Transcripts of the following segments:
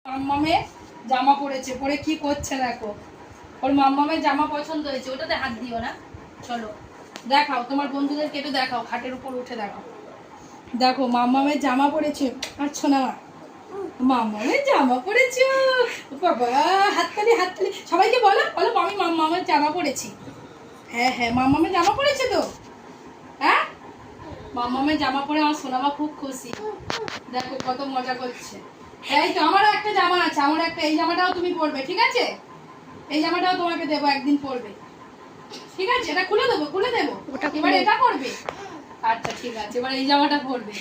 মাম্মামের জামা পরেছে, পরে কি করছে দেখো। ওর মাম্মামের জামা পছন্দ হয়েছে, ওটাতে হাত দিও না। চলো দেখাও, তোমার বন্ধুদেরকে একটু দেখাও, খাটের উপর উঠে দেখাও। দেখো মাম্মামের জামা পরেছে। আচ্ছা না, মাম্মামের জামা পরেছো বাবা, হাততালি হাততালি। সবাইকে বলো বলো, আমি মাম্মামের জামা পরেছি। হ্যাঁ হ্যাঁ, মাম্মামের জামা পরেছে তো। হ্যাঁ, মাম্মামের জামা পরে আমার সোনামা খুব খুশি। দেখো কত মজা করছে। এই তো আমারও একটা জামা আছে, আমার একটা, এই জামাটাও তুমি পরবে, ঠিক আছে? এই জামাটাও তোমাকে দেবো, একদিন পরবে, ঠিক আছে? এটা খুলে দেবো, খুলে দেবো। এবার এটা পরবে। আচ্ছা ঠিক আছে, এবার এই জামাটা পরবে।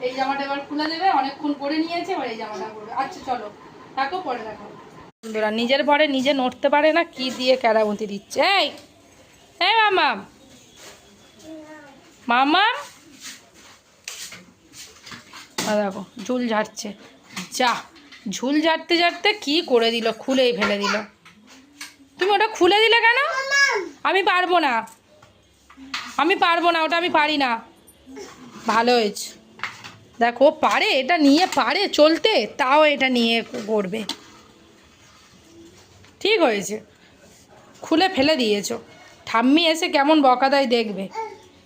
এই জামাটা এবার খুলে দেবে, অনেকক্ষণ পরে নিয়েছে, এবার এই জামাটা পরবে। আচ্ছা চলো থাকো, পরে দেখো। বন্ধুরা নিজের পরে নিজে নড়তে পারে না, কি দিয়ে কেরামতি দিচ্ছে। এই এই মামাম, মামাম দেখো ঝুল ঝাড়ছে। যা, ঝুল ঝাড়তে ঝাড়তে কি করে দিল, খুলেই ফেলে দিল। তুমি ওটা খুলে দিলে কেন? আমি পারবো না, আমি পারবো না, ওটা আমি পারি না। ভালো হয়েছে, দেখো পারে, এটা নিয়ে পারে চলতে, তাও এটা নিয়ে করবে। ঠিক হয়েছে, খুলে ফেলে দিয়েছো। ঠাম্মি এসে কেমন বকা দেয় দেখবে।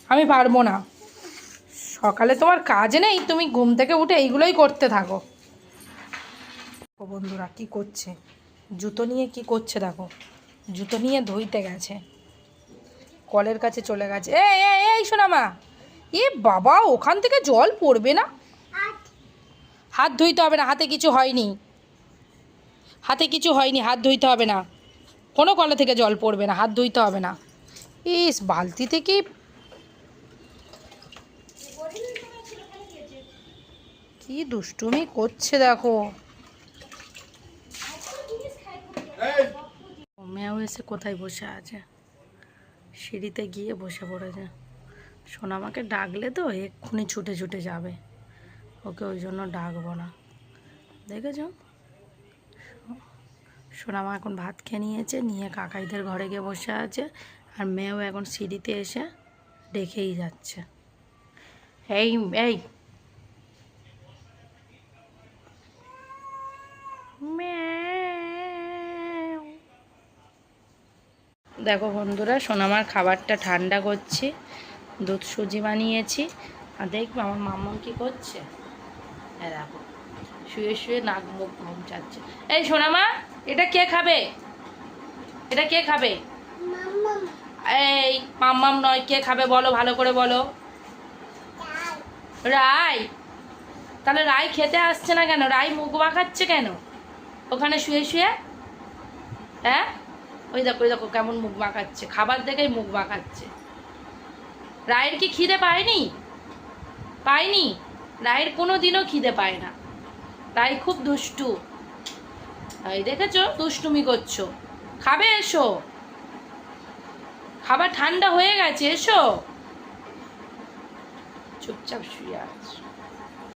আমি পারবো না। সকালে তোমার কাজ নেই, তুমি ঘুম থেকে উঠে এইগুলোই করতে থাকো। বন্ধুরা কি করছে, জুতো নিয়ে কি করছে দেখো। জুতো নিয়ে ধুইতে গেছে, কলের কাছে চলে গেছে। এই শোনা মা, এ বাবা, ওখান থেকে জল পড়বে না। হাত ধুইতে হবে না, হাতে কিছু হয়নি, হাতে কিছু হয়নি, হাত ধুইতে হবে না। কোনো কলে থেকে জল পড়বে না, হাত ধুইতে হবে না। ইস, বালতি থেকে কি দুষ্টুমি করছে দেখো। মেয়েও এসে কোথায় বসে আছে, সিঁড়িতে গিয়ে বসে পড়েছে। সোনামাকে ডাকলে তো এক্ষুনি ছুটে ছুটে যাবে, ওকে ওই জন্য ডাকবো না। দেখেছ, সোনামা এখন ভাত খেয়ে নিয়েছে, নিয়ে কাকাইদের ঘরে গিয়ে বসে আছে। আর মেয়েও এখন সিঁড়িতে এসে ডেকেই যাচ্ছে। এই এই দেখো বন্ধুরা, সোনামার খাবারটা ঠান্ডা করছি, দুধ সুজি বানিয়েছি। আর দেখবো আমার মাম্মা কি করছে। দেখো শুয়ে শুয়ে নাক মুখ ঘুমচাচ্ছে। এই সোনামা, এটা কে খাবে, এটা কে খাবে? এই মাম্মাম নয়, কে খাবে বলো, ভালো করে বলো। রাই, তাহলে রাই খেতে আসছে না কেন? রাই মুখ বাঁকাচ্ছে কেন ওখানে শুয়ে শুয়ে? হ্যাঁ, ওই দেখো ওই দেখো কেমন মুখ বাঁকাচ্ছে, খাবার দেখেই মুখ বাঁকাচ্ছে। রায়ের কি খিদে পায়নি? পায়নি, রায়ের কোনো দিনও খিদে পায় না। রাই খুব দুষ্টু, এই দেখেছো দুষ্টুমি করছো। খাবে, এসো, খাবার ঠান্ডা হয়ে গেছে, এসো। চুপচাপ শুয়ে আছো।